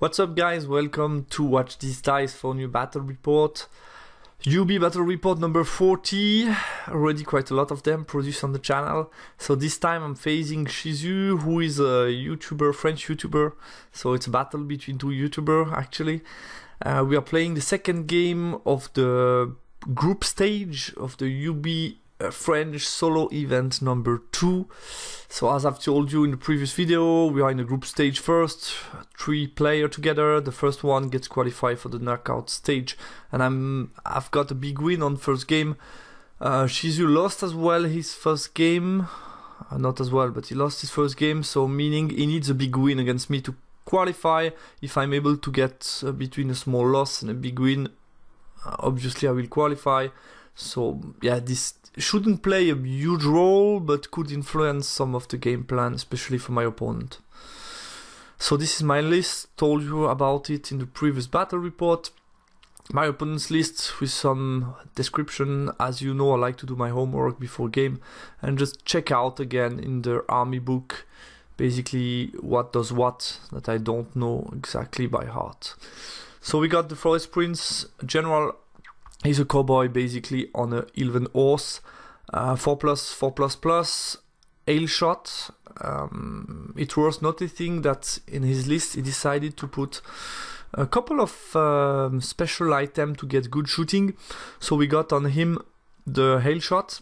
What's up guys, welcome to Watch These Dice for new battle report. UB battle report number 40, already quite a lot of them produced on the channel. So this time I'm facing Shizu, who is a YouTuber, French YouTuber. So it's a battle between two YouTubers actually. We are playing the second game of the group stage of the UB French solo event number 2. So as I've told you in the previous video, we are in the group stage first, 3 players together. The first one gets qualified for the knockout stage, and I've got a big win on first game. Shizu lost as well his first game, not as well, but he lost his first game, so meaning he needs a big win against me to qualify. If I'm able to get between a small loss and a big win, obviously I will qualify. So yeah, this shouldn't play a huge role, but could influence some of the game plan, especially for my opponent. So this is my list, told you about it in the previous battle report. My opponent's list with some description. As you know, I like to do my homework before game and just check out again in the army book basically what does what that I don't know exactly by heart. So we got the Forest Prince General. He's a cowboy basically on a Sylvan horse, 4+++, ale shot. It's worth noticing that in his list he decided to put a couple of special items to get good shooting. So we got on him the hail shot,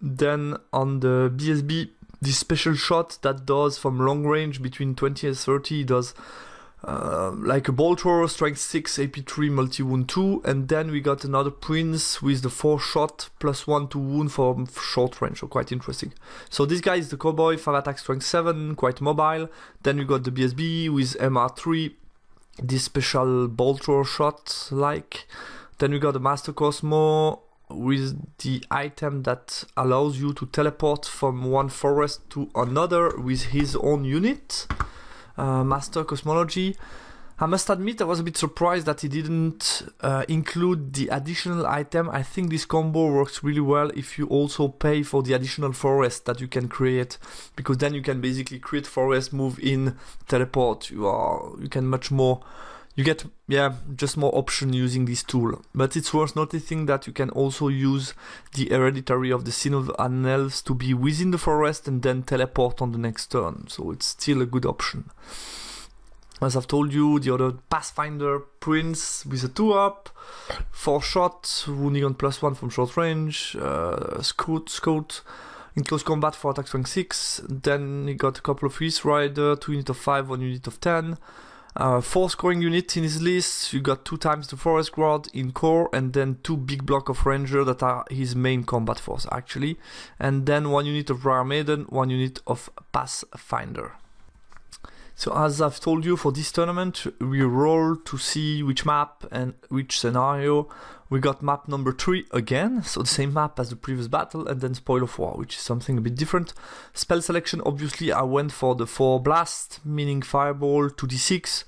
then on the BSB this special shot that does from long range between 20 and 30 does like a bolt thrower, strength 6, AP3, multi-wound 2, and then we got another prince with the 4 shot +1 to wound for short range, so quite interesting. So this guy is the cowboy, 5 attack, strength 7, quite mobile. Then we got the BSB with MR3, this special bolt thrower shot like. Then we got the Master Cosmo with the item that allows you to teleport from one forest to another with his own unit. Master Cosmology. I must admit I was a bit surprised that he didn't include the additional item. I think this combo works really well if you also pay for the additional forest that you can create, because then you can basically create forest, move in, teleport. You can much more. You get just more option using this tool. But it's worth noticing that you can also use the hereditary of the Sylvan Elves to be within the forest and then teleport on the next turn. So it's still a good option. As I've told you, the other Pathfinder Prince with a 2-up, 4 shot, wounding on +1 from short range, Scout, in close combat 4 attack, strength 6. Then he got a couple of East Rider, 2 units of 5, 1 unit of 10. 4 scoring units in his list. You got 2 times the Forest Guard in core, and then 2 big block of Ranger that are his main combat force actually, and then 1 unit of Rare Maiden, 1 unit of Pathfinder. So as I've told you, for this tournament we roll to see which map and which scenario. We got map number 3 again, so the same map as the previous battle, and then Spoil of War, which is something a bit different. Spell selection, obviously I went for the 4 blast, meaning Fireball, 2d6,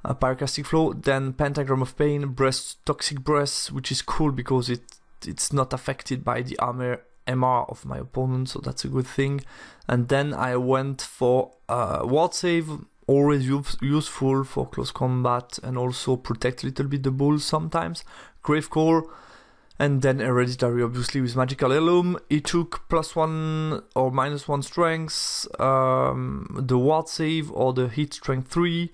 Pyroclastic Flow, then Pentagram of Pain, Breath, Toxic Breath, which is cool because it's not affected by the armor MR of my opponent, so that's a good thing. And then I went for Ward Save, always useful for close combat, and also protect a little bit the bull sometimes. Gravecore, and then Hereditary obviously with Magical Heirloom. He took +1 or -1 strengths, the Ward Save or the Hit strength 3,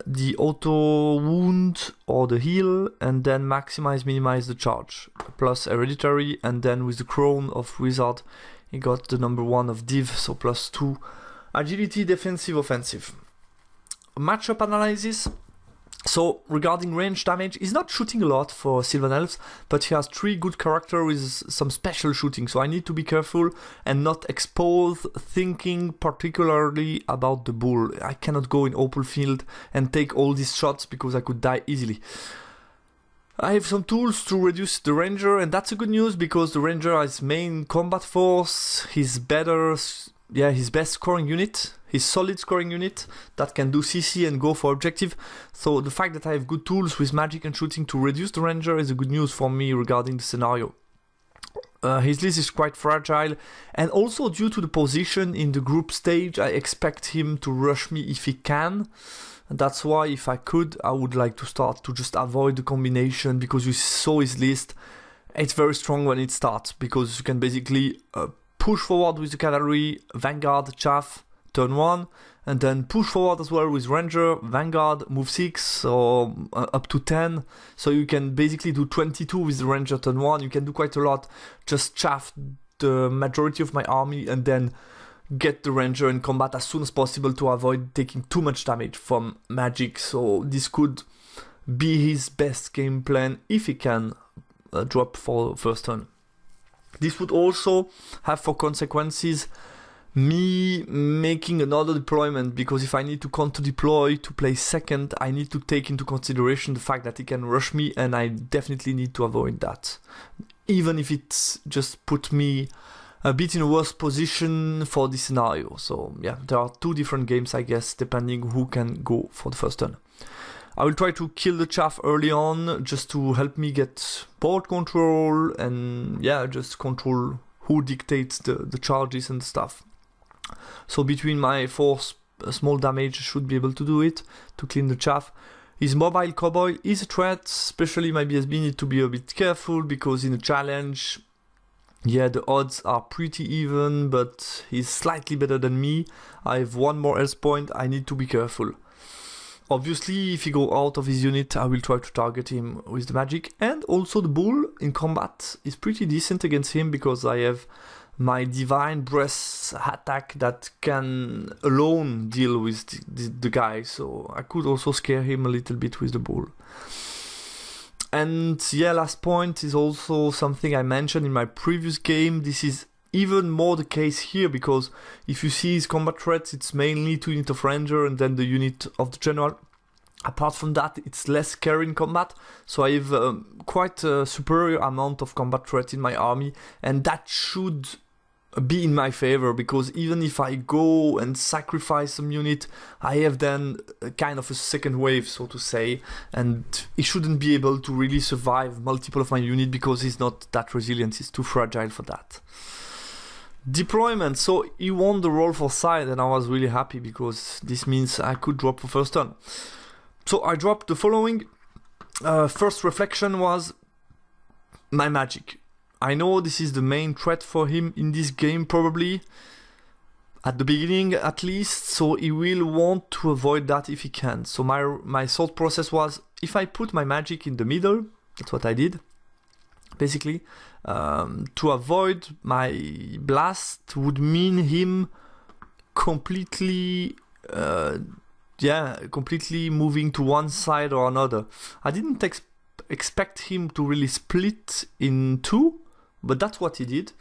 the auto wound or the heal, and then maximize, minimize the charge, plus Hereditary, and then with the Crown of Wizard he got the number 1 of Div, so +2 agility, defensive, offensive. Matchup analysis. So regarding range damage, he's not shooting a lot for Sylvan Elves, but he has 3 good characters with some special shooting, so I need to be careful and not expose thinking particularly about the bull. I cannot go in open field and take all these shots because I could die easily. I have some tools to reduce the Ranger, and that's a good news because the Ranger is main combat force, his best scoring unit, his solid scoring unit that can do CC and go for objective. So the fact that I have good tools with magic and shooting to reduce the Ranger is a good news for me regarding the scenario. His list is quite fragile, and also due to the position in the group stage, I expect him to rush me if he can. And that's why, if I could, I would like to start to just avoid the combination, because you saw his list. It's very strong when it starts, because you can basically push forward with the cavalry, Vanguard, Chaff, turn 1, and then push forward as well with Ranger, Vanguard, move 6, or up to 10. So you can basically do 22 with the Ranger turn 1. You can do quite a lot. Just chaff the majority of my army and then get the Ranger in combat as soon as possible to avoid taking too much damage from magic. So this could be his best game plan if he can drop for first turn. This would also have for consequences me making another deployment, because if I need to counter deploy to play second, I need to take into consideration the fact that he can rush me, and I definitely need to avoid that, even if it just put me a bit in a worse position for this scenario. So yeah, there are two different games, I guess, depending who can go for the first turn. I will try to kill the chaff early on, just to help me get board control and yeah, just control who dictates the charges and stuff. So between my 4 small damage, I should be able to do it, to clean the chaff. His mobile cowboy is a threat, especially my BSB need to be a bit careful, because in a challenge, yeah, the odds are pretty even, but he's slightly better than me. I have 1 more health point, I need to be careful. Obviously, if he go out of his unit, I will try to target him with the magic. And also the bull in combat is pretty decent against him, because I have my divine breath attack that can alone deal with the guy. So I could also scare him a little bit with the bull. And yeah, last point is also something I mentioned in my previous game. This is even more the case here, because if you see his combat threats, it's mainly 2 units of ranger and then the unit of the general. Apart from that, it's less scary in combat, so I have quite a superior amount of combat threat in my army, and that should be in my favor, because even if I go and sacrifice some unit, I have then kind of a second wave, so to say, and he shouldn't be able to really survive multiple of my unit, because he's not that resilient, he's too fragile for that. Deployment, so he won the roll for side, and I was really happy, because this means I could drop for first turn. So I dropped the following. First reflection was my magic. I know this is the main threat for him in this game, probably, at the beginning at least, so he will want to avoid that if he can. So my thought process was, if I put my magic in the middle, that's what I did, basically, to avoid my blast would mean him completely moving to one side or another. I didn't expect him to really split in 2, but that's what he did.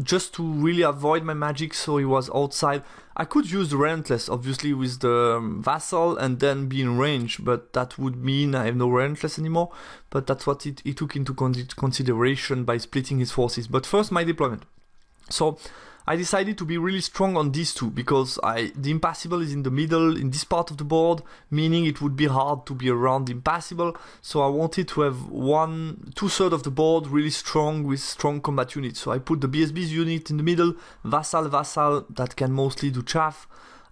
Just to really avoid my magic, so he was outside. I could use the Relentless, obviously, with the Vassal and then be in range, but that would mean I have no Relentless anymore. But that's what he took into consideration by splitting his forces. But first, my deployment. So I decided to be really strong on these 2, because the impassable is in the middle, in this part of the board, meaning it would be hard to be around the impassable. So I wanted to have 2/3 of the board really strong with strong combat units. So I put the BSB's unit in the middle, Vassal that can mostly do chaff,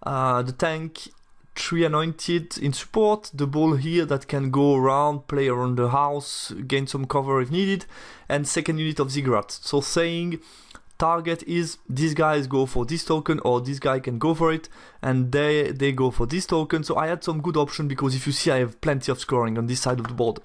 the tank, 3 anointed in support, the bull here that can go around, play around the house, gain some cover if needed, and second unit of Ziggurat. So saying, target is these guys go for this token, or this guy can go for it, and they go for this token. So I had some good option, because if you see, I have plenty of scoring on this side of the board.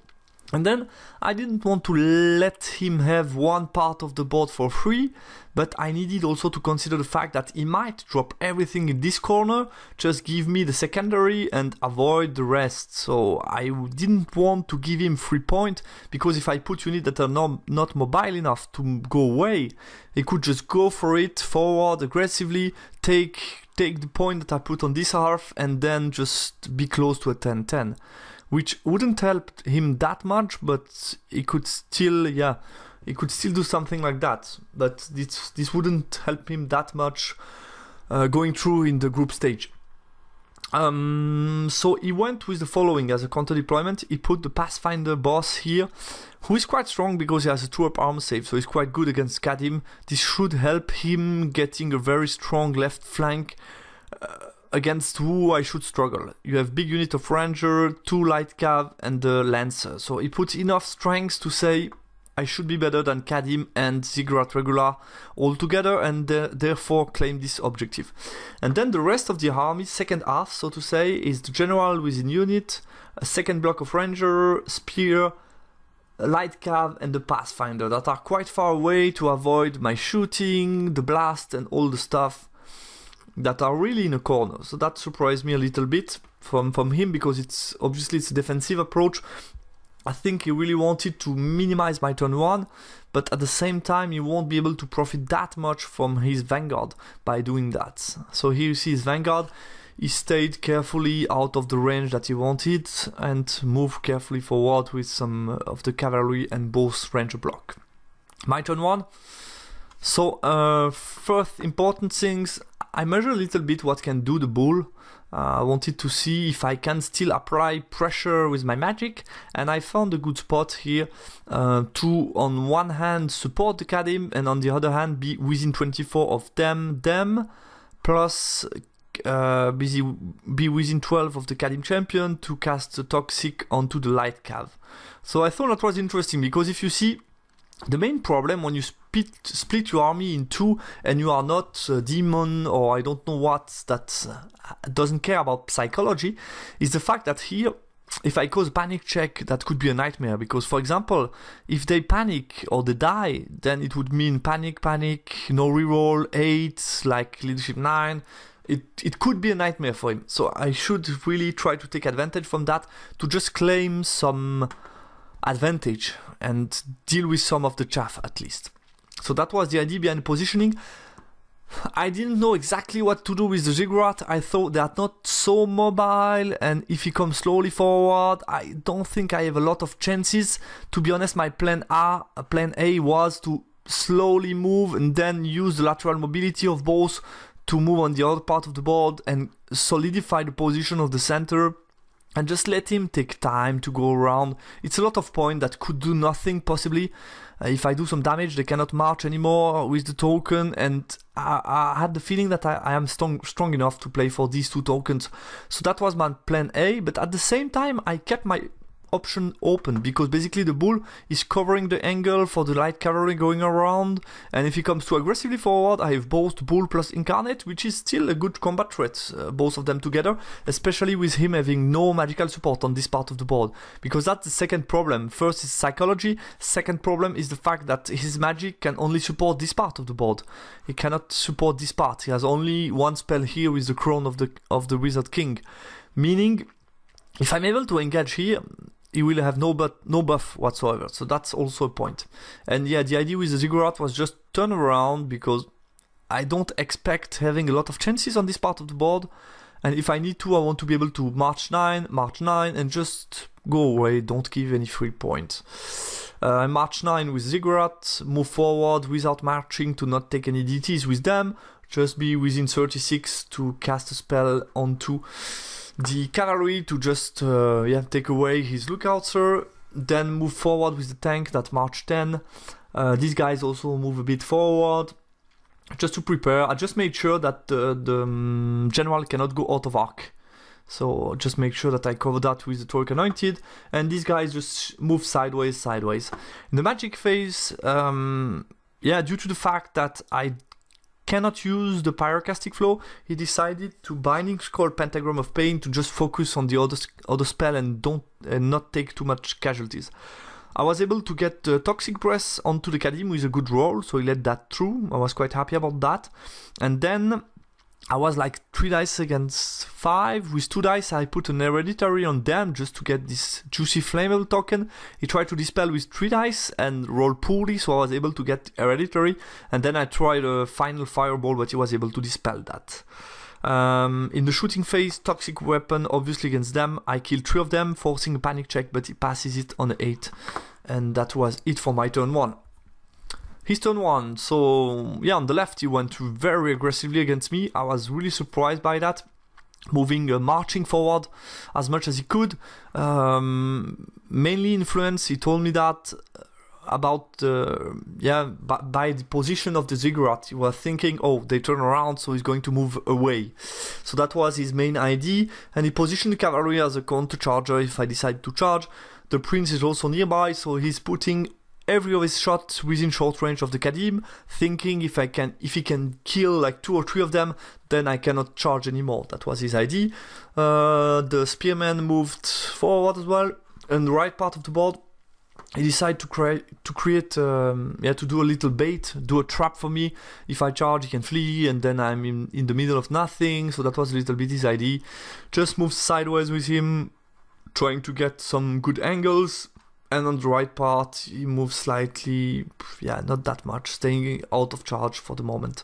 And then I didn't want to let him have one part of the board for free, but I needed also to consider the fact that he might drop everything in this corner, just give me the secondary and avoid the rest. So I didn't want to give him free point, because if I put units that are not mobile enough to go away, he could just go for it forward aggressively, take the point that I put on this half, and then just be close to a 10-10. Which wouldn't help him that much, but he could still do something like that. But this wouldn't help him that much going through in the group stage. So he went with the following as a counter deployment. He put the Pathfinder boss here, who is quite strong because he has a 2-up armor save, so he's quite good against Kadim. This should help him getting a very strong left flank against who I should struggle. You have big unit of Ranger, 2 light cav, and the Lancer. So he puts enough strength to say I should be better than Kadim and Ziggurat regular all together, and therefore claim this objective. And then the rest of the army, second half, so to say, is the general within unit, a second block of Ranger, Spear, light cav, and the Pathfinder that are quite far away to avoid my shooting, the blast, and all the stuff that are really in a corner. So that surprised me a little bit from him, because it's obviously it's a defensive approach. I think he really wanted to minimize my turn 1, but at the same time he won't be able to profit that much from his Vanguard by doing that. So here you see his Vanguard. He stayed carefully out of the range that he wanted and moved carefully forward with some of the cavalry and both Ranger block. My turn 1. So first important things, I measure a little bit what can do the bull. I wanted to see if I can still apply pressure with my magic, and I found a good spot here to, on one hand, support the Kadim, and on the other hand, be within 24 of them, plus be within 12 of the Kadim champion to cast the Toxic onto the light cav. So I thought that was interesting, because if you see, the main problem when you split your army in two and you are not a demon or I don't know what that doesn't care about psychology, is the fact that here, if I cause panic check, that could be a nightmare. Because, for example, if they panic or they die, then it would mean panic, no reroll, 8, like leadership 9. It could be a nightmare for him. So I should really try to take advantage from that to just claim some advantage and deal with some of the chaff at least. So that was the idea behind positioning. I didn't know exactly what to do with the Ziggurat. I thought they are not so mobile, and if he comes slowly forward, I don't think I have a lot of chances. To be honest, my plan A was to slowly move and then use the lateral mobility of both to move on the other part of the board and solidify the position of the center and just let him take time to go around. It's a lot of points that could do nothing possibly. If I do some damage, they cannot march anymore with the token, and I had the feeling that I am strong enough to play for these two tokens. So that was my plan A, but at the same time I kept my option open, because basically the bull is covering the angle for the light cavalry going around, and if he comes too aggressively forward, I have both the bull plus incarnate, which is still a good combat threat, both of them together, especially with him having no magical support on this part of the board, because that's the second problem. First is psychology, second problem is the fact that his magic can only support this part of the board. He cannot support this part. He has only one spell here with the crown of the Wizard King, meaning if I'm able to engage here, he will have no buff whatsoever. So that's also a point. And yeah, the idea with the Ziggurat was just turn around, because I don't expect having a lot of chances on this part of the board. And if I need to, I want to be able to march 9, and just go away. Don't give any free point. I march 9 with Ziggurat, move forward without marching to not take any DTs with them. Just be within 36 to cast a spell onto the cavalry to just take away his lookouter, then move forward with the tank that march 10. These guys also move a bit forward just to prepare. I just made sure that the general cannot go out of arc, so just make sure that I cover that with the Torque Anointed, and these guys just move sideways. In the magic phase, due to the fact that I cannot use the Pyroclastic Flow, he decided to Binding Scroll Pentagram of Pain to just focus on the other spell and not take too much casualties. I was able to get the Toxic Breath onto the Kadim with a good roll, so he let that through. I was quite happy about that. And then I was like 3 dice against 5. With 2 dice, I put an Hereditary on them just to get this juicy flammable token. He tried to dispel with 3 dice and roll poorly, so I was able to get Hereditary. And then I tried a final Fireball, but he was able to dispel that. In the shooting phase, Toxic Weapon, obviously against them. I killed 3 of them, forcing a panic check, but he passes it on 8. And that was it for my turn 1. His turn 1, so yeah, on the left he went very aggressively against me. I was really surprised by that. moving, marching forward as much as he could. Mainly influence, he told me that about by the position of the ziggurat. He was thinking, oh, they turn around, so he's going to move away. So that was his main idea, and he positioned the cavalry as a counter charger if I decide to charge. The prince is also nearby, so he's putting every of his shots within short range of the Kadim, thinking if he can kill like 2 or 3 of them, then I cannot charge anymore. That was his idea. The spearman moved forward as well, and the right part of the board, he decided to do a little bait, do a trap for me. If I charge, he can flee, and then I'm in the middle of nothing. So that was a little bit his idea. Just move sideways with him, trying to get some good angles. And on the right part, he moves slightly, not that much, staying out of charge for the moment.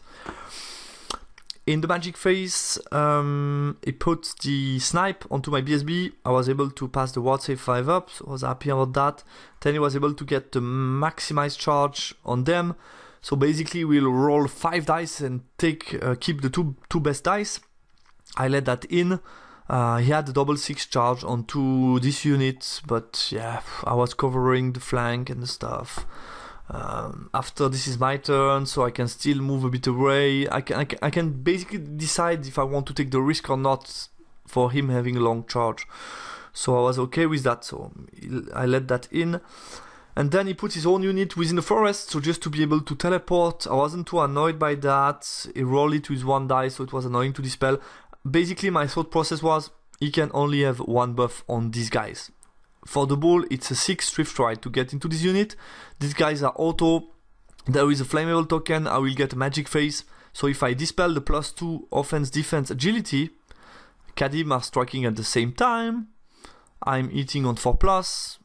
In the magic phase, he put the snipe onto my BSB. I was able to pass the ward save 5 up, so I was happy about that. Then he was able to get the maximized charge on them. So basically, we'll roll 5 dice and keep the two best dice. I let that in. He had the double 6 charge onto this unit, but I was covering the flank and the stuff. After this is my turn, so I can still move a bit away. I can basically decide if I want to take the risk or not for him having a long charge. So I was okay with that, so I let that in. And then he put his own unit within the forest, so just to be able to teleport. I wasn't too annoyed by that. He rolled it with 1 die, so it was annoying to dispel. Basically, my thought process was, he can only have 1 buff on these guys. For the bull, it's a 6 Swift Ride to get into this unit. These guys are auto. There is a flammable token. I will get a magic phase. So if I dispel the +2 offense, defense, agility, Kadim are striking at the same time. I'm hitting on 4+.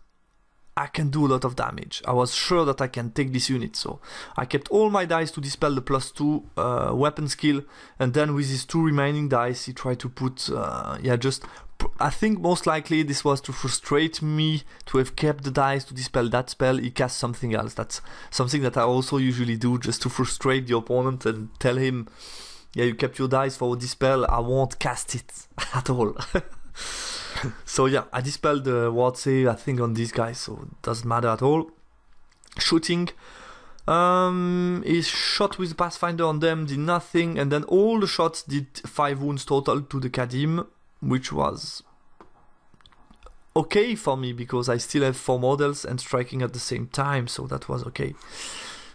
I can do a lot of damage. I was sure that I can take this unit, so I kept all my dice to dispel the +2 weapon skill, and then with his 2 remaining dice, he tried to put, I think most likely this was to frustrate me to have kept the dice to dispel that spell. He cast something else. That's something that I also usually do, just to frustrate the opponent and tell him, you kept your dice for dispel, I won't cast it at all. So I dispelled the ward save, I think, on these guys, so it doesn't matter at all. Shooting. He shot with Pathfinder on them, did nothing, and then all the shots did 5 wounds total to the Kadim, which was okay for me, because I still have 4 models and striking at the same time, so that was okay.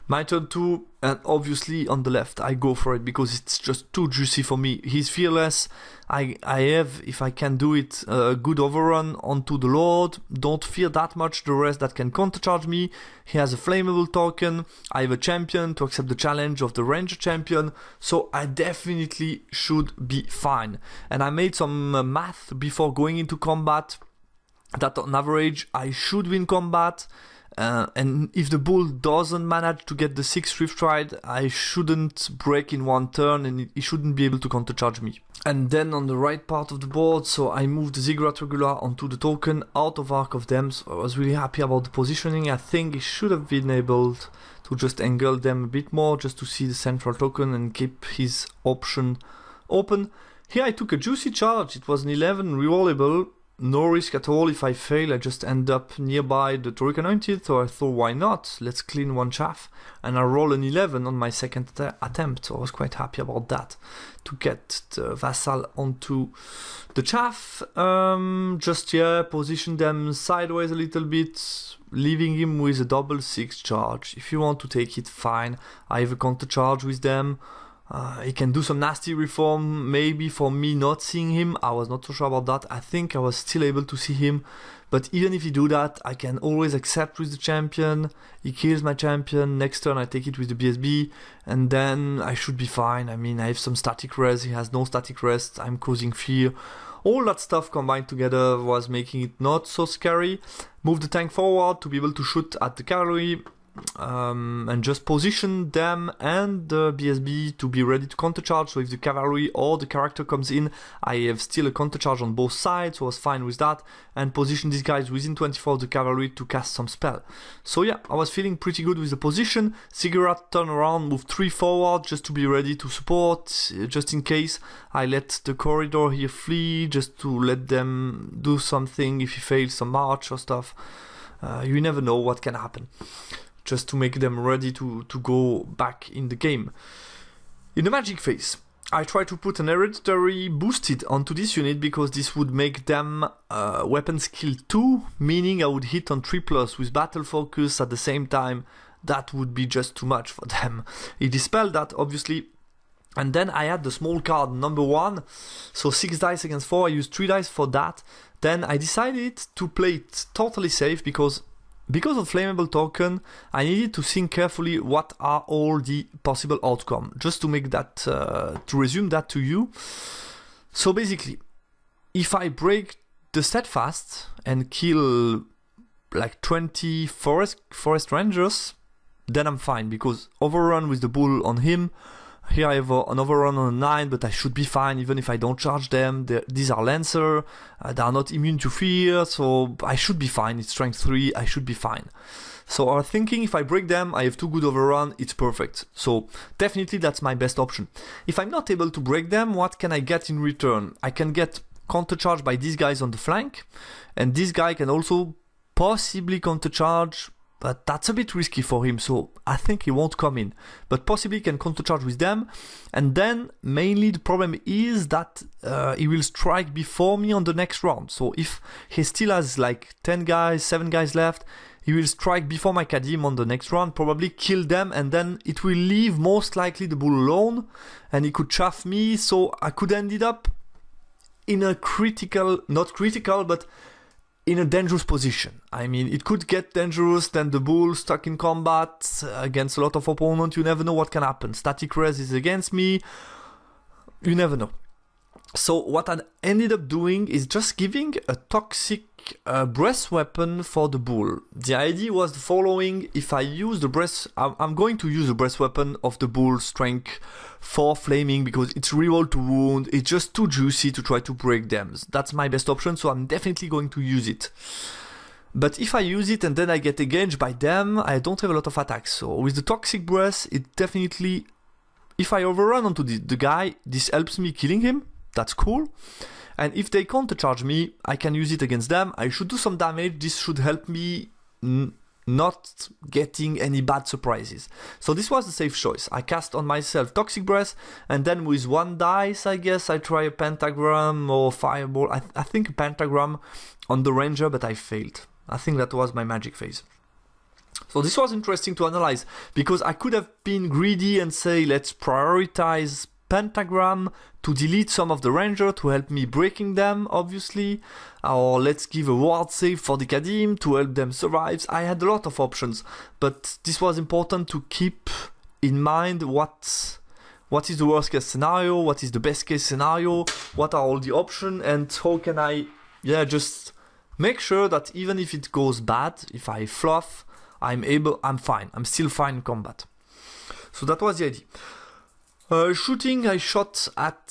My turn 2, and obviously on the left, I go for it because it's just too juicy for me. He's fearless. I have, if I can do it, a good overrun onto the Lord. Don't fear that much the rest that can countercharge me. He has a flammable token. I have a champion to accept the challenge of the ranger champion. So I definitely should be fine. And I made some math before going into combat that on average I should win combat. And if the bull doesn't manage to get the 6 Swift Ride, I shouldn't break in 1 turn, and he shouldn't be able to countercharge me. And then on the right part of the board, so I moved the Ziggurat Regular onto the token out of Arc of Them, so I was really happy about the positioning. I think he should have been able to just angle them a bit more, just to see the central token and keep his option open. Here I took a juicy charge. It was an 11 rerollable. No risk at all. If I fail, I just end up nearby the Tauric Anointed, so I thought, why not? Let's clean 1 chaff. And I roll an 11 on my second attempt, so I was quite happy about that. To get the Vassal onto the chaff. Position them sideways a little bit, leaving him with a double 6 charge. If you want to take it, fine. I have a counter charge with them. He can do some nasty reform, maybe for me not seeing him. I was not so sure about that. I think I was still able to see him. But even if he do that, I can always accept with the champion. He kills my champion. Next turn I take it with the BSB. And then I should be fine. I mean, I have some static rest. He has no static rest. I'm causing fear. All that stuff combined together was making it not so scary. Move the tank forward to be able to shoot at the cavalry. and just position them and the BSB to be ready to countercharge. So if the cavalry or the character comes in, I have still a countercharge on both sides, so I was fine with that, and position these guys within 24 of the cavalry to cast some spell. So yeah, I was feeling pretty good with the position. Ziggurat turn around, move 3 forward just to be ready to support, just in case. I let the corridor here flee, just to let them do something if he fails some march or stuff. You never know what can happen, just to make them ready to go back in the game. In the magic phase, I try to put an hereditary boosted onto this unit because this would make them weapon skill 2, meaning I would hit on 3+ with battle focus at the same time. That would be just too much for them. He dispelled that, obviously. And then I had the small card number 1, so 6 dice against 4, I used 3 dice for that. Then I decided to play it totally safe because of flammable token, I needed to think carefully what are all the possible outcomes, just to make that, to resume that to you. So basically, if I break the steadfast and kill like 20 forest rangers, then I'm fine, because overrun with the bull on him. Here I have an overrun on a 9, but I should be fine even if I don't charge them. These are Lancer, they are not immune to fear, so I should be fine. It's strength 3, I should be fine. So I was thinking if I break them, I have 2 good overrun, it's perfect. So definitely that's my best option. If I'm not able to break them, what can I get in return? I can get countercharged by these guys on the flank, and this guy can also possibly countercharge, but that's a bit risky for him, so I think he won't come in. But possibly can countercharge with them, and then mainly the problem is that he will strike before me on the next round. So if he still has like 10 guys, 7 guys left, he will strike before my Kadim on the next round, probably kill them, and then it will leave most likely the bull alone, and he could chaff me, so I could end it up in a not critical, but in a dangerous position. I mean, it could get dangerous, then the bull stuck in combat against a lot of opponents. You never know what can happen. Static res is against me. You never know. So what I ended up doing is just giving a toxic breast weapon for the bull. The idea was the following: if I use the breast, I'm going to use the breast weapon of the bull strength 4 flaming because it's reroll to wound. It's just too juicy to try to break them. That's my best option, so I'm definitely going to use it. But if I use it and then I get engaged by them, I don't have a lot of attacks. So with the toxic breath, it definitely, if I overrun onto the guy, this helps me killing him. That's cool. And if they countercharge me, I can use it against them. I should do some damage. This should help me not getting any bad surprises. So this was the safe choice. I cast on myself Toxic Breath, and then with 1 dice, I guess, I try a Pentagram or Fireball. I think a Pentagram on the Ranger, but I failed. I think that was my magic phase. So this was interesting to analyze, because I could have been greedy and say, let's prioritize Pentagram to delete some of the Ranger to help me breaking them, obviously, or let's give a ward save for the Kadim to help them survive. I had a lot of options, but this was important to keep in mind what is the worst case scenario, what is the best case scenario, what are all the options, and how can I just make sure that even if it goes bad, if I fluff, I'm fine, I'm still fine in combat. So that was the idea. Shooting, I shot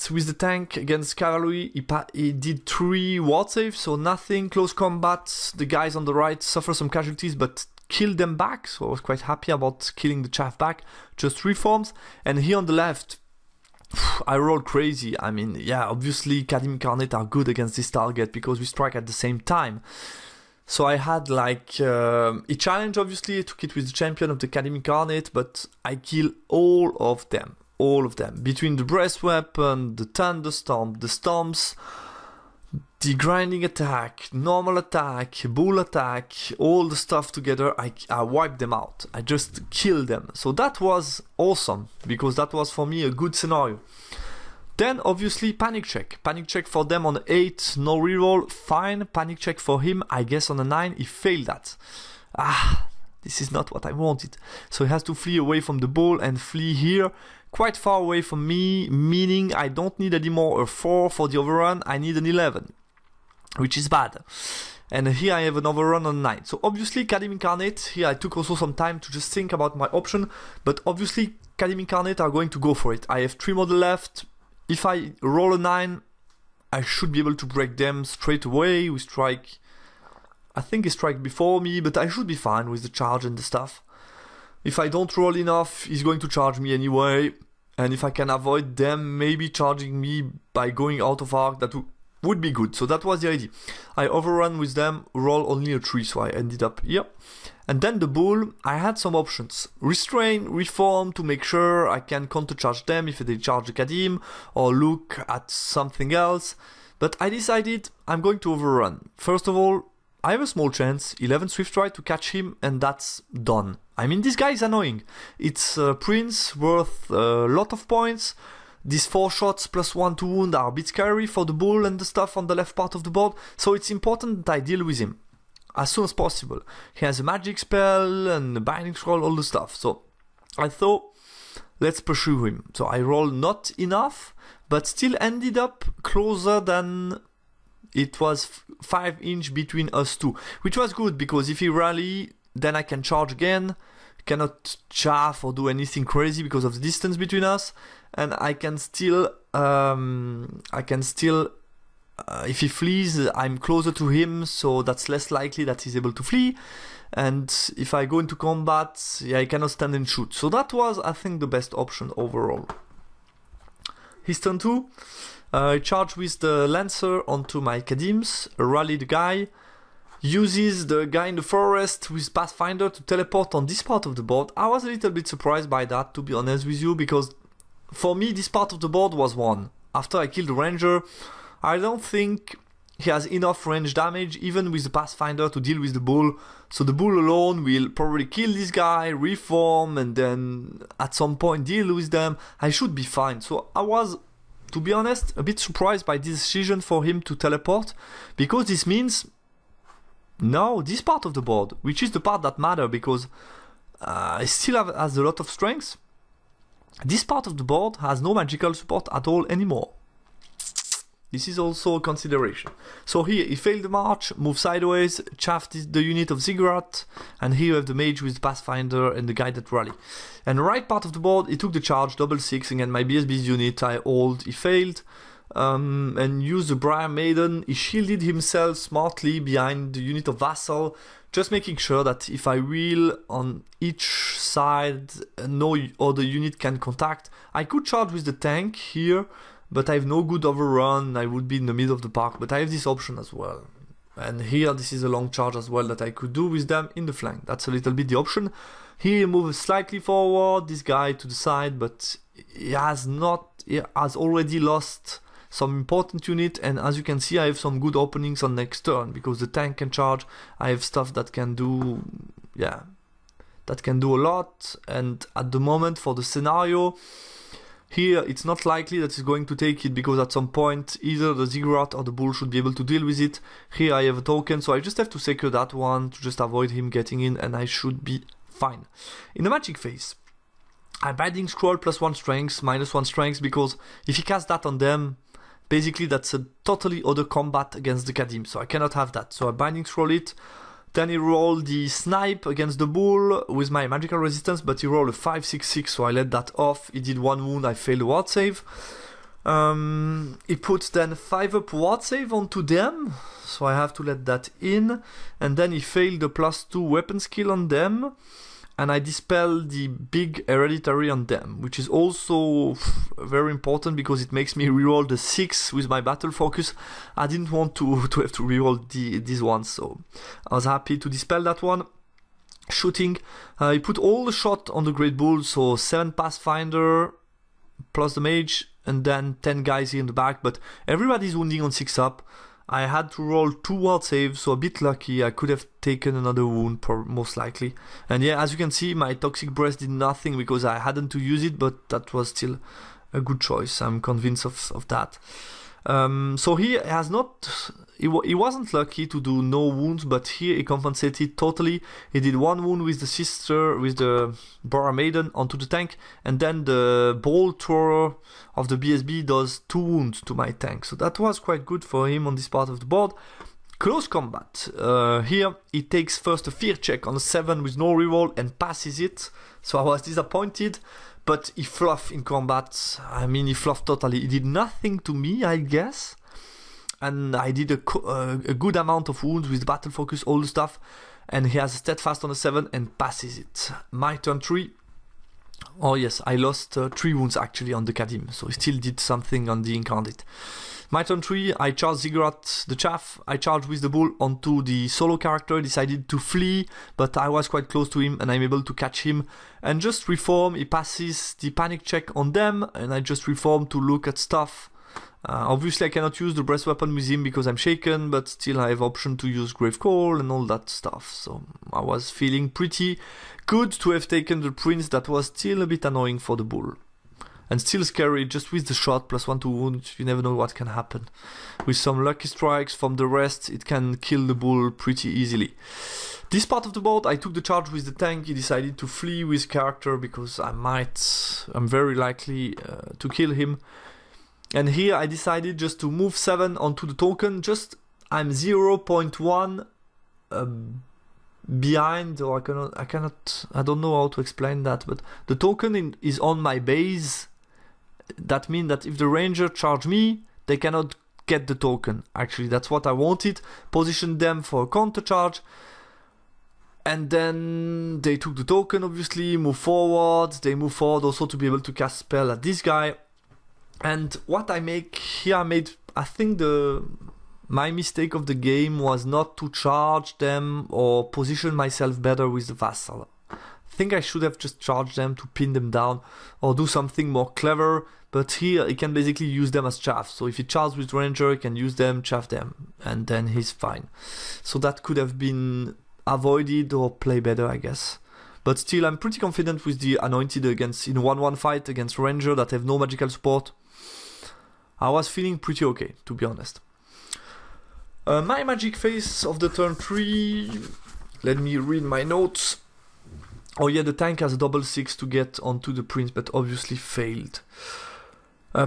with the tank against cavalry. He did 3 ward saves, so nothing. Close combat, the guys on the right suffer some casualties, but killed them back, so I was quite happy about killing the chaff back. Just reforms. And here on the left, I rolled crazy. I mean, yeah, obviously Kadim Incarnate are good against this target because we strike at the same time. So I had like a challenge, obviously. I took it with the champion of the Kadim Incarnate, but I killed all of them. All of them. Between the breast weapon, the thunderstorm, the stomps, the grinding attack, normal attack, bull attack, all the stuff together, I wiped them out. I just killed them. So that was awesome, because that was for me a good scenario. Then obviously panic check. Panic check for them on 8, no reroll, fine. Panic check for him, I guess on a 9, he failed that. This is not what I wanted. So he has to flee away from the bull and flee here, quite far away from me, meaning I don't need anymore a 4 for the overrun, I need an 11, which is bad. and here I have an overrun on 9. So obviously Kadim Incarnate, here I took also some time to just think about my option, but obviously Kadim Incarnate are going to go for it. I have 3 models left. If I roll a 9, I should be able to break them straight away with strike. I think he strike before me, but I should be fine with the charge and the stuff. If I don't roll enough, he's going to charge me anyway. And if I can avoid them maybe charging me by going out of arc, that would be good. So that was the idea. I overrun with them, roll only a 3, so I ended up here. And then the bull, I had some options. Restrain, reform to make sure I can countercharge them if they charge the Kadim, or look at something else. But I decided I'm going to overrun. First of all, I have a small chance, 11 Swift Strike to catch him, and that's done. I mean, this guy is annoying. It's Prince worth a lot of points. These 4 shots plus 1 to wound are a bit scary for the bull and the stuff on the left part of the board, so it's important that I deal with him as soon as possible. He has a magic spell and a binding scroll, all the stuff. So I thought, let's pursue him. So I rolled not enough, but still ended up closer than it was 5 inch between us two, which was good because if he rally, then I can charge again. Cannot chaff or do anything crazy because of the distance between us, and I can still if he flees, I'm closer to him, so that's less likely that he's able to flee. And if I go into combat, yeah, I cannot stand and shoot. So that was, I think, the best option overall. His turn 2, I charge with the Lancer onto my Kadims, rally the guy, uses the guy in the forest with Pathfinder to teleport on this part of the board. I was a little bit surprised by that, to be honest with you, because for me this part of the board was won. After I killed the Ranger, I don't think he has enough range damage, even with the Pathfinder, to deal with the Bull. So the Bull alone will probably kill this guy, reform, and then at some point deal with them. I should be fine. So I was, to be honest, a bit surprised by this decision for him to teleport, because this means now this part of the board, which is the part that matters, because it still has a lot of strength. This part of the board has no magical support at all anymore. This is also a consideration. So here he failed the march, moved sideways, chaffed the unit of Ziggurat, and here you have the mage with the Pathfinder and the guided rally. And the right part of the board, he took the charge, double 6, again my BSB's unit, I hold, he failed, and used the Briar Maiden. He shielded himself smartly behind the unit of Vassal, just making sure that if I wheel on each side, no other unit can contact. I could charge with the tank here, but I have no good overrun, I would be in the middle of the park, but I have this option as well. And here this is a long charge as well that I could do with them in the flank. That's a little bit the option. Here move slightly forward, this guy to the side, but he has already lost some important unit, and as you can see I have some good openings on next turn, because the tank can charge, I have stuff that can do, yeah, that can do a lot. And at the moment for the scenario, here it's not likely that he's going to take it, because at some point either the Ziggurat or the Bull should be able to deal with it. Here I have a token, so I just have to secure that one to just avoid him getting in, and I should be fine. In the magic phase, I'm binding scroll plus 1 strength, minus 1 strength, because if he casts that on them, basically that's a totally other combat against the Kadim, so I cannot have that. So I binding scroll it. Then he rolled the snipe against the bull with my magical resistance, but he rolled a 5-6-6, so I let that off. He did 1 wound, I failed a ward save. He put then 5-up ward save onto them, so I have to let that in. And then he failed the +2 weapon skill on them, and I dispelled the big hereditary on them, which is also very important because it makes me reroll the 6 with my battle focus. I didn't want to have to reroll these ones, so I was happy to dispel that one. Shooting, he put all the shot on the Great Bull, so 7 Pathfinder plus the mage, and then 10 guys here in the back, but everybody's wounding on 6-up. I had to roll 2 ward saves, so a bit lucky. I could have taken another wound, most likely. And yeah, as you can see, my Toxic Breath did nothing because I hadn't to use it, but that was still a good choice. I'm convinced of that. So he has not... He wasn't lucky to do no wounds, but here he compensated totally. He did 1 wound with the sister, with the Bora Maiden onto the tank, and then the Bolt Thrower of the BSB does 2 wounds to my tank. So that was quite good for him on this part of the board. Close combat. Here he takes first a fear check on a 7 with no reroll and passes it. So I was disappointed, but he fluffed in combat. I mean, he fluffed totally. He did nothing to me, I guess. And I did a good amount of wounds with battle focus, all the stuff. And he has a steadfast on a 7 and passes it. My turn 3. Oh yes, I lost 3 wounds actually on the Kadim, so he still did something on the Incarnate. My turn 3, I charge Ziggurat the Chaff. I charge with the bull onto the solo character, decided to flee, but I was quite close to him and I'm able to catch him. And just reform, he passes the panic check on them, and I just reform to look at stuff. Obviously I cannot use the breast weapon with him because I'm shaken, but still I have option to use Grave Call and all that stuff. So I was feeling pretty good to have taken the prince. That was still a bit annoying for the bull. And still scary, just with the shot, +1 to wound, you never know what can happen. With some lucky strikes from the rest, it can kill the bull pretty easily. This part of the board, I took the charge with the tank. He decided to flee with character because I'm very likely to kill him. And here I decided just to move 7 onto the token. I'm 0.1 behind, or I don't know how to explain that, but the token is on my base. That means that if the ranger charge me, they cannot get the token. Actually, that's what I wanted. Position them for a counter charge. And then they took the token, obviously, move forward. They move forward also to be able to cast spell at this guy. And what I make here, I think my mistake of the game was not to charge them or position myself better with the vassal. I think I should have just charged them to pin them down or do something more clever. But here he can basically use them as chaff. So if he charges with ranger, he can use them, chaff them, and then he's fine. So that could have been avoided or play better, I guess. But still, I'm pretty confident with the anointed in 1-1 fight against ranger that have no magical support. I was feeling pretty okay, to be honest. My magic phase of the turn 3. Let me read my notes. Oh yeah, the tank has a +6 to get onto the prince, but obviously failed.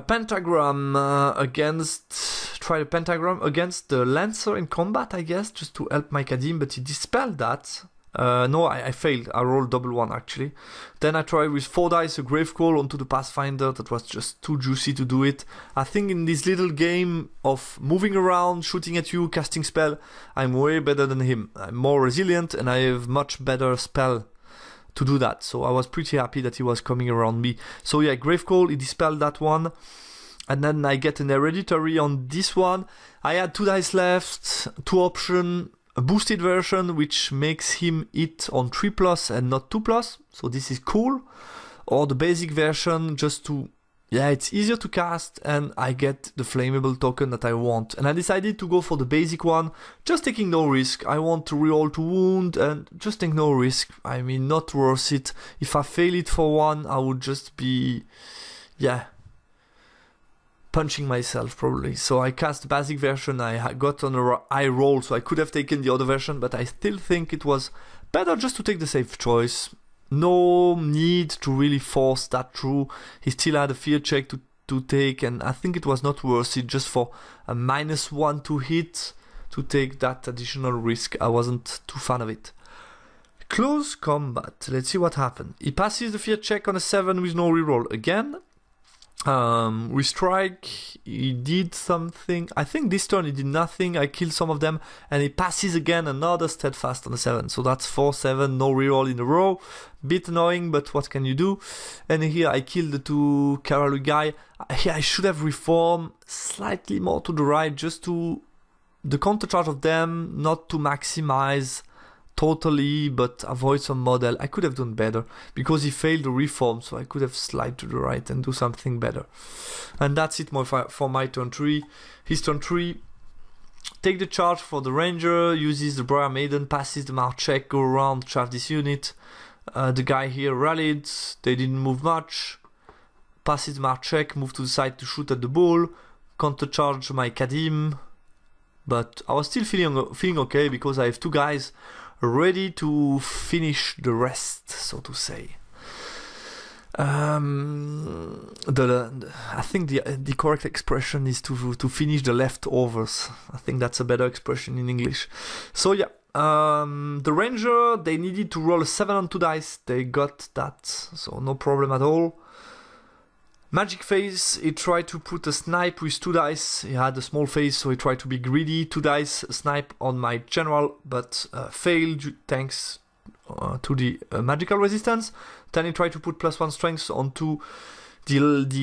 Pentagram try the pentagram against the lancer in combat, I guess, just to help my Kadim, but he dispelled that. No, I failed. I rolled +1 actually. Then I tried with 4 dice a grave call onto the pathfinder. That was just too juicy to do it. I think in this little game of moving around, shooting at you, casting spell, I'm way better than him. I'm more resilient and I have much better spell to do that. So I was pretty happy that he was coming around me. So yeah, grave call, he dispelled that one. And then I get an hereditary on this one. I had 2 dice left, 2 options. A boosted version which makes him hit on 3+ and not 2+, so this is cool. Or the basic version just to, yeah, it's easier to cast and I get the flammable token that I want. And I decided to go for the basic one, just taking no risk. I want to reroll to wound and just take no risk. I mean, not worth it. If I fail it for 1, I would just be, yeah, punching myself probably. So I cast the basic version. I got on a high roll, so I could have taken the other version, but I still think it was better just to take the safe choice. No need to really force that through. He still had a fear check to take, and I think it was not worth it just for a -1 to hit to take that additional risk. I wasn't too fan of it. Close combat. Let's see what happened. He passes the fear check on a 7 with no reroll again. With strike, he did something. I think this turn he did nothing. I killed some of them, and he passes again another steadfast on the 7. So that's 4-7, no reroll in a row. Bit annoying, but what can you do? And here I killed the 2 Karalu guy. Here I should have reformed slightly more to the right, just to the counter charge of them, not to maximize totally, but avoid some model. I could have done better because he failed the reform, so I could have slide to the right and do something better. And that's it for my turn 3. His turn 3. Take the charge for the ranger, uses the Briar Maiden, passes the march check, go around, chaff this unit. The guy here rallied, they didn't move much. Passes the march check, move to the side to shoot at the bull, counter charge my Kadim. But I was still feeling okay because I have 2 guys ready to finish the rest, so to say. I think the correct expression is to finish the leftovers. I think that's a better expression in English. So yeah, the Ranger, they needed to roll a 7 on 2 dice. They got that, so no problem at all. Magic Phase, he tried to put a snipe with 2 dice. He had a small phase, so he tried to be greedy. 2 dice snipe on my general, but failed thanks to the magical resistance. Then he tried to put +1 strength onto the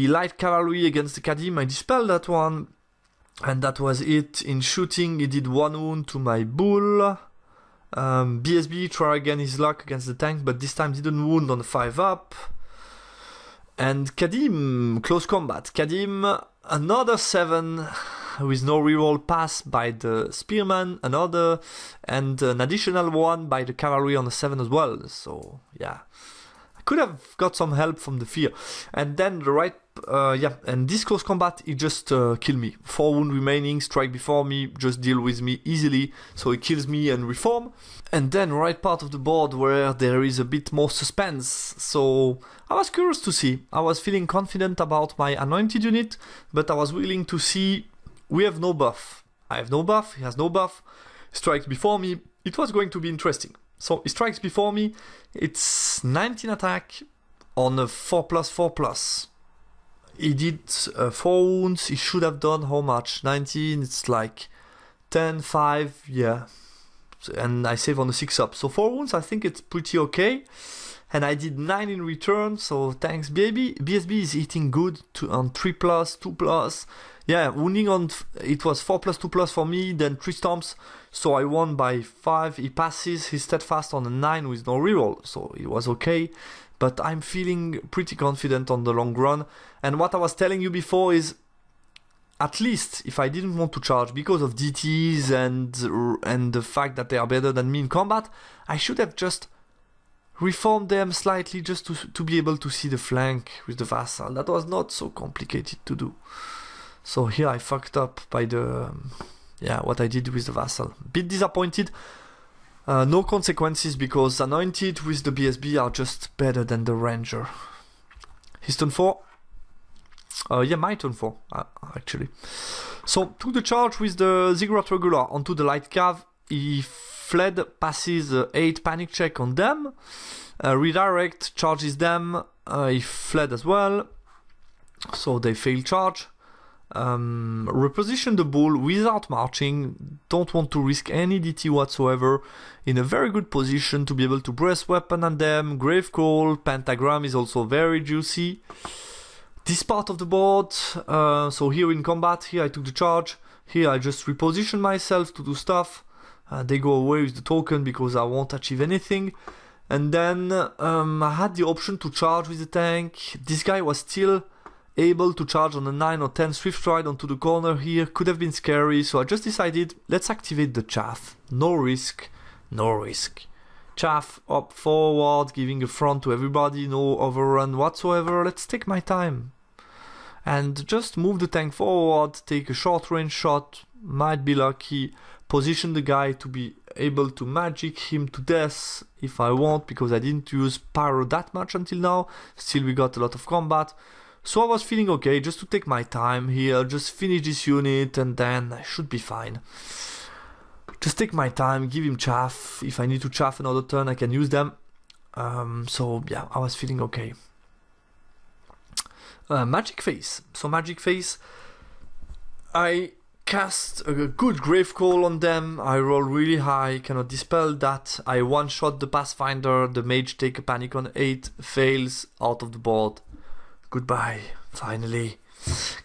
light cavalry against the Kadim. I dispelled that one, and that was it. In shooting, he did 1 wound to my bull. BSB tried again his luck against the tank, but this time didn't wound on the 5-up. And Kadim, close combat. Kadim, another 7 with no reroll pass by the spearman, another, and an additional 1 by the cavalry on the 7 as well. So yeah, I could have got some help from the fear. And then the right, and this close combat, he just killed me. 4 wound remaining, strike before me, just deal with me easily. So he kills me and reform. And then right part of the board where there is a bit more suspense. So I was curious to see. I was feeling confident about my anointed unit, but I was willing to see. We have no buff. I have no buff, he has no buff. Strikes before me. It was going to be interesting. So he strikes before me. It's 19 attack on a 4+4+. He did 4 wounds. He should have done how much? 19, it's like 10, 5, yeah. And I save on the 6-up. So 4 wounds, I think it's pretty okay. And I did 9 in return, so thanks baby. BSB is hitting good on 3+, 2+. Yeah, wounding on, it was 4+, 2+ for me, then 3 stomps. So I won by 5. He passes, he's steadfast on a 9 with no reroll. So it was okay. But I'm feeling pretty confident on the long run. And what I was telling you before is, at least if I didn't want to charge because of DTs and the fact that they are better than me in combat, I should have just reformed them slightly just to be able to see the flank with the vassal. That was not so complicated to do. So here I fucked up by what I did with the vassal. Bit disappointed. No consequences because anointed with the BSB are just better than the Ranger. His turn 4. Yeah, my turn 4, actually. So, took the charge with the Ziggurat Regular onto the Light Cav. He fled, passes 8 panic check on them. Redirect, charges them. He fled as well. So, they fail charge. Reposition the bull without marching. Don't want to risk any DT whatsoever. In a very good position to be able to brace weapon on them. Grave Call, Pentagram is also very juicy. This part of the board, so here in combat, here I took the charge, here I just reposition myself to do stuff, they go away with the token because I won't achieve anything, and then I had the option to charge with the tank. This guy was still able to charge on a 9 or 10 Swift Ride onto the corner here, could have been scary, so I just decided, let's activate the chaff, no risk, no risk. Chaff up forward, giving a front to everybody, no overrun whatsoever. Let's take my time and just move the tank forward, take a short range shot, might be lucky, position the guy to be able to magic him to death if I want, because I didn't use pyro that much until now. Still we got a lot of combat, so I was feeling okay just to take my time here, just finish this unit and then I should be fine. Just take my time, give him chaff. If I need to chaff another turn, I can use them. So yeah, I was feeling okay. Magic Phase. So Magic Phase, I cast a good Grave Call on them. I roll really high, cannot dispel that. I one-shot the Pathfinder. The mage take a panic on 8, fails, out of the board. Goodbye, finally.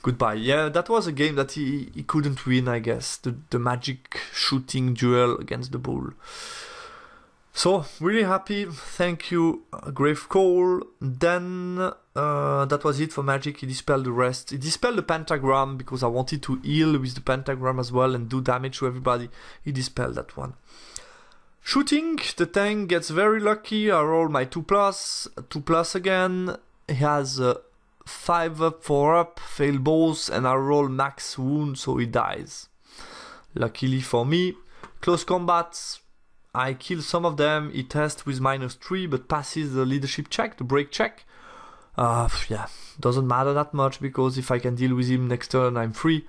Goodbye. Yeah, that was a game that he couldn't win, I guess. The magic shooting duel against the bull. So, really happy. Thank you, Grave Call. Then, that was it for magic. He dispelled the rest. He dispelled the pentagram because I wanted to heal with the pentagram as well and do damage to everybody. He dispelled that one. Shooting, the tank gets very lucky. I roll my 2+, 2+ again. He has 5 up, 4 up, fail both, and I roll max wound, so he dies. Luckily for me. Close combats, I kill some of them. He tests with -3, but passes the leadership check, the break check. Yeah, doesn't matter that much because if I can deal with him next turn, I'm free.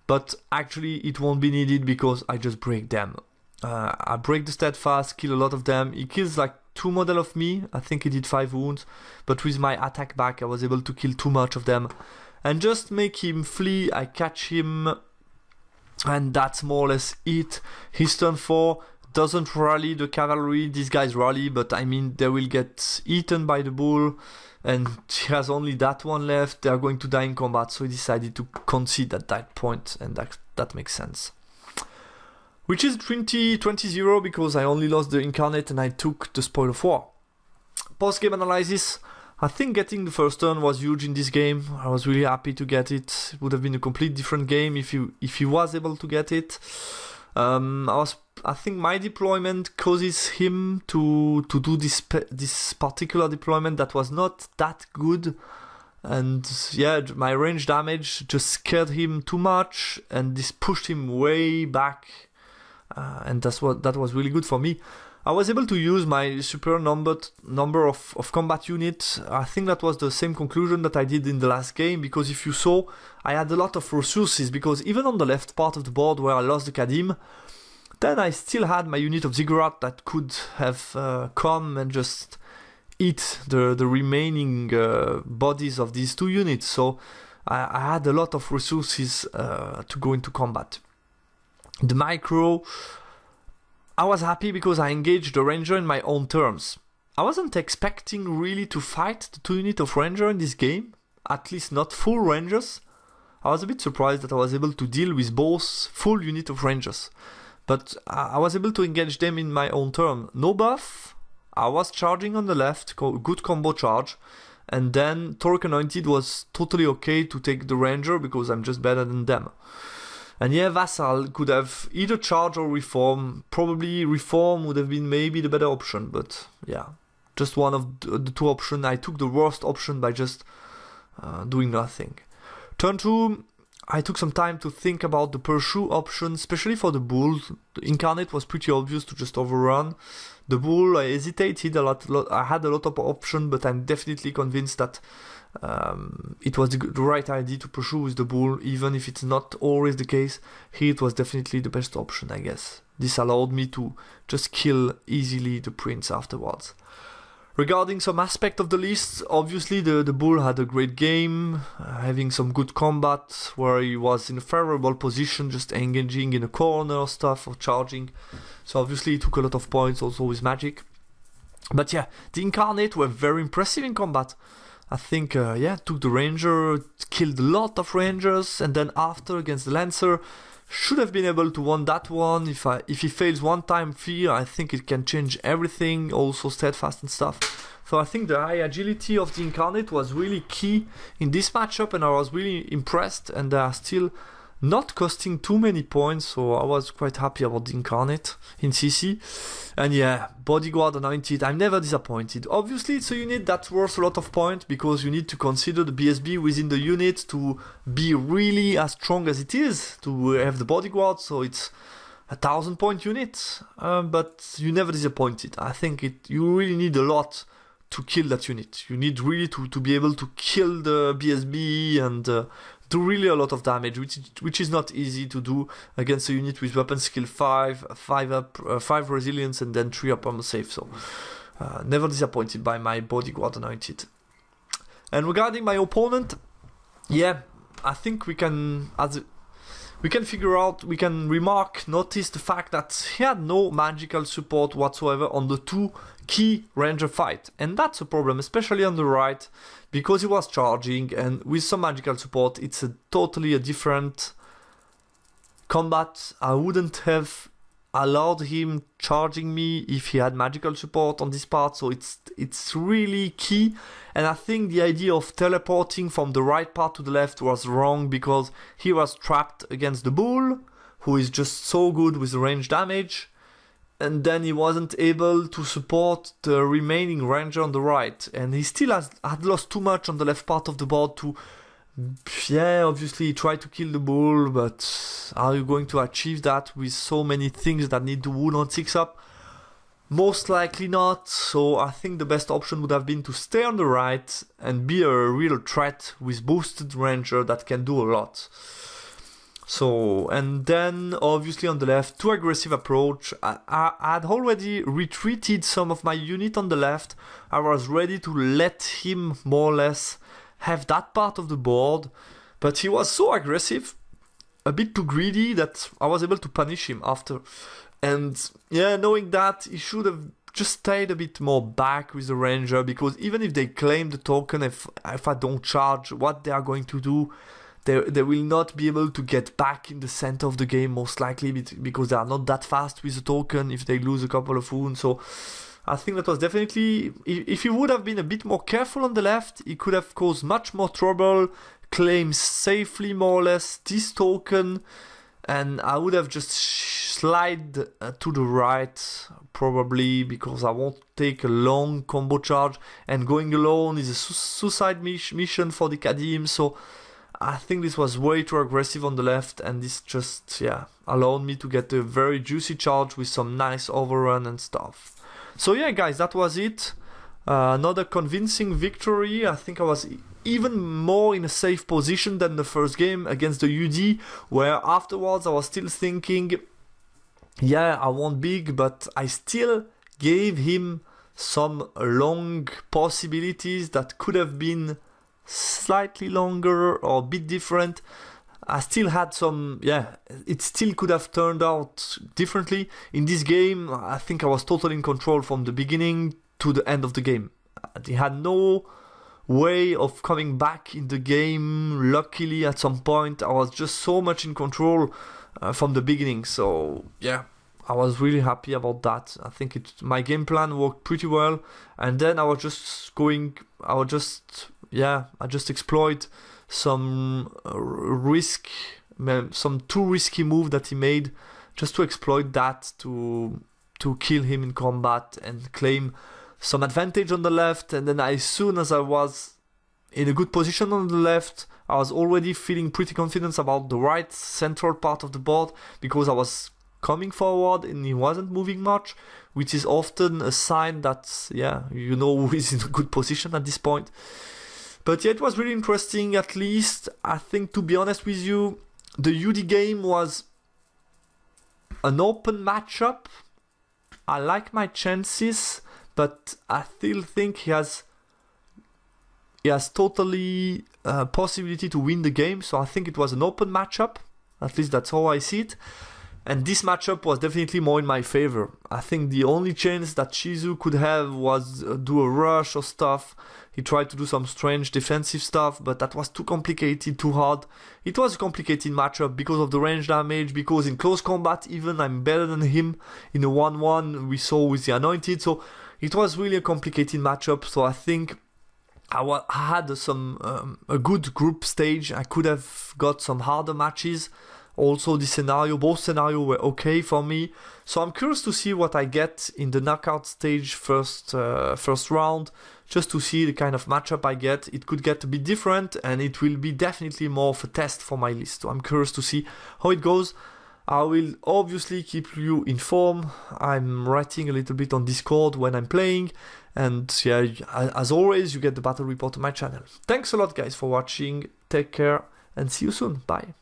But actually, it won't be needed because I just break them. I break the steadfast, kill a lot of them. He kills like 2 model of me. I think he did 5 wounds. But with my attack back, I was able to kill too much of them. And just make him flee. I catch him. And that's more or less it. His turn 4 doesn't rally the cavalry. These guys rally, but I mean, they will get eaten by the bull. And he has only that one left. They are going to die in combat. So he decided to concede at that point. And that makes sense. Which is 20-0 because I only lost the Incarnate and I took the Spoil of War. Post-game analysis. I think getting the first turn was huge in this game. I was really happy to get it. It would have been a complete different game if he was able to get it. I think my deployment causes him to do this particular deployment that was not that good. And yeah, my range damage just scared him too much and this pushed him way back. And that was really good for me. I was able to use my super number of combat units. I think that was the same conclusion that I did in the last game, because if you saw, I had a lot of resources, because even on the left part of the board where I lost the Kadim, then I still had my unit of Ziggurat that could have come and just eat the remaining bodies of these 2 units. So I had a lot of resources to go into combat. The micro, I was happy because I engaged the ranger in my own terms. I wasn't expecting really to fight the 2 units of ranger in this game, at least not full rangers. I was a bit surprised that I was able to deal with both full unit of rangers. But I was able to engage them in my own term. No buff, I was charging on the left, good combo charge. And then Torque Anointed was totally okay to take the ranger because I'm just better than them. And yeah, Vassal could have either charge or reform. Probably reform would have been maybe the better option, but yeah, just one of the 2 options. I took the worst option by just doing nothing. Turn 2, I took some time to think about the pursue option, especially for the bull. The Incarnate was pretty obvious to just overrun. The bull, I hesitated a lot. I had a lot of options, but I'm definitely convinced that it was the right idea to pursue with the bull, even if it's not always the case. Here it was definitely the best option, I guess. This allowed me to just kill easily the prince afterwards. Regarding some aspect of the list, obviously the bull had a great game, having some good combat where he was in a favorable position, just engaging in a corner stuff or charging. So obviously he took a lot of points also with magic. But yeah, the Incarnate were very impressive in combat. I think, took the ranger, killed a lot of rangers, and then after against the lancer, should have been able to win that one. If he fails one time fear, I think it can change everything, also steadfast and stuff. So I think the high agility of the Incarnate was really key in this matchup, and I was really impressed, and they are still not costing too many points, so I was quite happy about the Incarnate in CC. And yeah, Bodyguard Anointed, I'm never disappointed. Obviously it's a unit that's worth a lot of points because you need to consider the BSB within the unit to be really as strong as it is, to have the Bodyguard, so it's a 1000-point unit, but you never disappointed. I think you really need a lot to kill that unit. You need really to be able to kill the BSB and do really a lot of damage, which is not easy to do against a unit with weapon skill 5 up, 5 resilience, and then 3 up armor save. So never disappointed by my Bodyguard Anointed. And regarding my opponent, yeah, I think we can notice the fact that he had no magical support whatsoever on the 2 key ranger fight, and that's a problem, especially on the right, because he was charging, and with some magical support it's totally a different combat. I wouldn't have allowed him charging me if he had magical support on this part, so it's really key. And I think the idea of teleporting from the right part to the left was wrong, because he was trapped against the bull, who is just so good with the range damage, and then he wasn't able to support the remaining ranger on the right, and he still had lost too much on the left part of the board to, yeah, obviously try to kill the bull, but are you going to achieve that with so many things that need to wound on 6 up? Most likely not, so I think the best option would have been to stay on the right and be a real threat with boosted ranger that can do a lot. So, and then obviously on the left, too aggressive approach. I had already retreated some of my unit on the left. I was ready to let him more or less have that part of the board, but he was so aggressive, a bit too greedy, that I was able to punish him after. And yeah, knowing that, he should have just stayed a bit more back with the ranger, because even if they claim the token, if I don't charge, what they are going to do, they will not be able to get back in the center of the game, most likely, because they are not that fast with the token if they lose a couple of wounds. So I think that was definitely, if he would have been a bit more careful on the left, he could have caused much more trouble, claim safely more or less this token, and I would have just slide to the right probably, because I won't take a long combo charge, and going alone is a suicide mission for the Kadim. So I think this was way too aggressive on the left, and this just, yeah, allowed me to get a very juicy charge with some nice overrun and stuff. So yeah, guys, that was it. Another convincing victory. I think I was even more in a safe position than the first game against the UD, where afterwards I was still thinking, yeah, I won big, but I still gave him some long possibilities that could have been slightly longer or a bit different. I still had some, yeah, it still could have turned out differently. In this game, I think I was totally in control from the beginning to the end of the game. They had no way of coming back in the game. Luckily, at some point, I was just so much in control from the beginning. So, yeah, I was really happy about that. I think my game plan worked pretty well. And then I just exploit some some too risky move that he made, just to exploit that to kill him in combat and claim some advantage on the left. And then as soon as I was in a good position on the left, I was already feeling pretty confident about the right central part of the board, because I was coming forward and he wasn't moving much, which is often a sign that, yeah, you know who is in a good position at this point. But yeah, it was really interesting. At least, I think, to be honest with you, the UD game was an open matchup. I like my chances, but I still think he has totally possibility to win the game. So I think it was an open matchup. At least that's how I see it. And this matchup was definitely more in my favor. I think the only chance that Shizu could have was do a rush or stuff. He tried to do some strange defensive stuff, but that was too complicated, too hard. It was a complicated matchup because of the range damage, because in close combat even I'm better than him in a 1-1 we saw with the Anointed. So it was really a complicated matchup. So I think I had a good group stage. I could have got some harder matches. Also, both scenarios were okay for me. So I'm curious to see what I get in the knockout stage first round, just to see the kind of matchup I get. It could get a bit different, and it will be definitely more of a test for my list. So I'm curious to see how it goes. I will obviously keep you informed. I'm writing a little bit on Discord when I'm playing. And yeah, as always, you get the battle report on my channel. Thanks a lot, guys, for watching. Take care and see you soon. Bye.